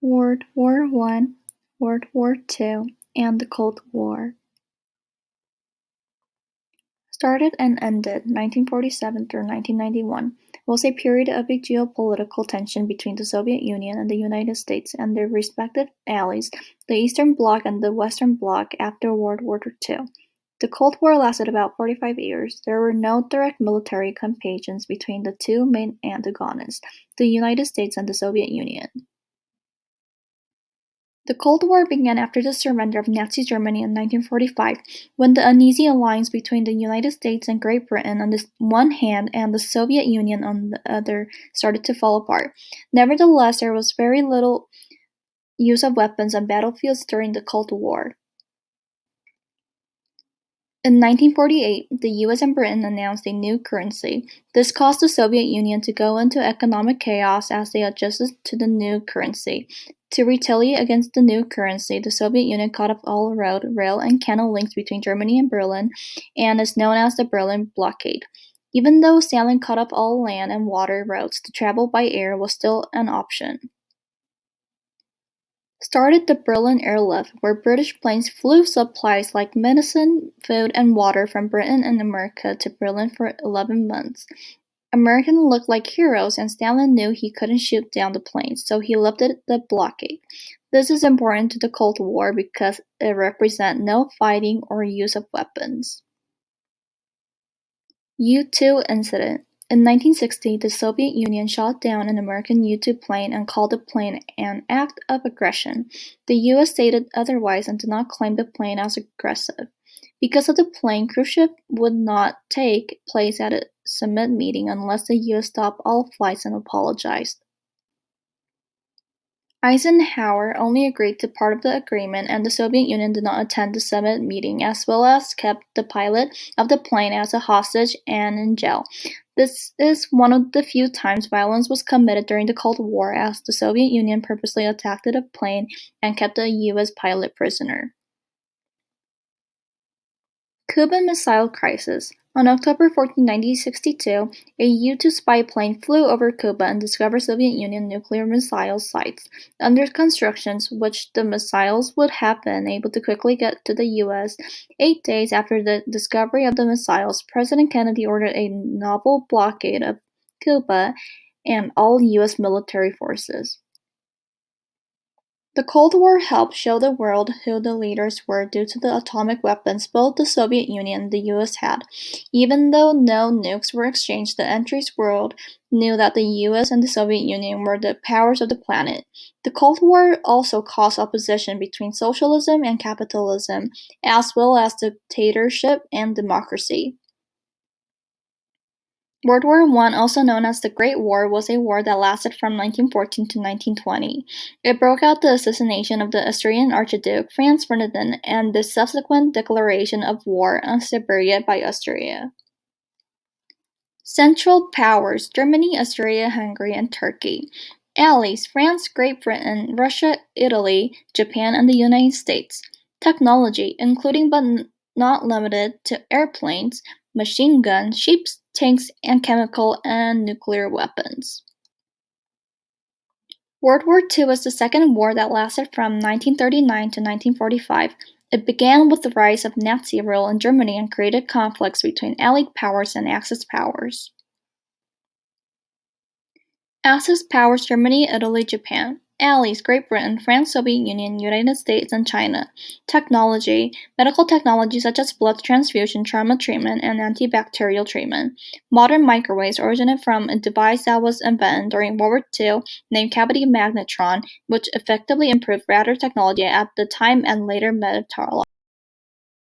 World War One, World War Two, and the Cold War. Started and ended 1947 through 1991, was a period of a geopolitical tension between the Soviet Union and the United States and their respective allies, the Eastern Bloc and the Western Bloc after World War Two. The Cold War lasted about 45 years. There were no direct military campaigns between the two main antagonists, the United States and the Soviet Union. The Cold War began after the surrender of Nazi Germany in 1945, when the uneasy alliance between the United States and Great Britain on the one hand and the Soviet Union on the other started to fall apart. Nevertheless, there was very little use of weapons on battlefields during the Cold War. In 1948, the US and Britain announced a new currency. This caused the Soviet Union to go into economic chaos as they adjusted to the new currency. To retaliate against the new currency, the Soviet Union cut off all road, rail, and canal links between Germany and Berlin, and is known as the Berlin Blockade. Even though Stalin cut off all land and water routes, to travel by air was still an option. Started the Berlin Airlift, where British planes flew supplies like medicine, food, and water from Britain and America to Berlin for 11 months. Americans looked like heroes, and Stalin knew he couldn't shoot down the planes, so he lifted the blockade. This is important to the Cold War because it represents no fighting or use of weapons. U-2 incident. In 1960, the Soviet Union shot down an American U-2 plane and called the plane an act of aggression. The US stated otherwise and did not claim the plane as aggressive. Because of the plane, Khrushchev would not take place at a summit meeting unless the US stopped all flights and apologized. Eisenhower only agreed to part of the agreement, and the Soviet Union did not attend the summit meeting, as well as kept the pilot of the plane as a hostage and in jail. This is one of the few times violence was committed during the Cold War, as the Soviet Union purposely attacked the plane and kept a US pilot prisoner. Cuban Missile Crisis. On October 14, 1962, a U-2 spy plane flew over Cuba and discovered Soviet Union nuclear missile sites under construction, which the missiles would have been able to quickly get to the US. 8 days after the discovery of the missiles, President Kennedy ordered a naval blockade of Cuba and all US military forces. The Cold War helped show the world who the leaders were due to the atomic weapons both the Soviet Union and the US had. Even though no nukes were exchanged, the entries world knew that the US and the Soviet Union were the powers of the planet. The Cold War also caused opposition between socialism and capitalism, as well as dictatorship and democracy. World War I, also known as the Great War, was a war that lasted from 1914 to 1920. It broke out the assassination of the Austrian Archduke Franz Ferdinand and the subsequent declaration of war on Siberia by Austria. Central Powers: Germany, Austria, Hungary, and Turkey. Allies: France, Great Britain, Russia, Italy, Japan, and the United States. Technology, including but not limited to airplanes, machine guns, ships, tanks, and chemical and nuclear weapons. World War II was the second war that lasted from 1939 to 1945. It began with the rise of Nazi rule in Germany and created conflicts between Allied powers and Axis powers. Axis powers: Germany, Italy, Japan. Allies: Great Britain, France, Soviet Union, United States, and China. Technology: medical technology such as blood transfusion, trauma treatment, and antibacterial treatment. Modern microwaves originated from a device that was invented during World War II named cavity magnetron, which effectively improved radar technology at the time and later meteorology.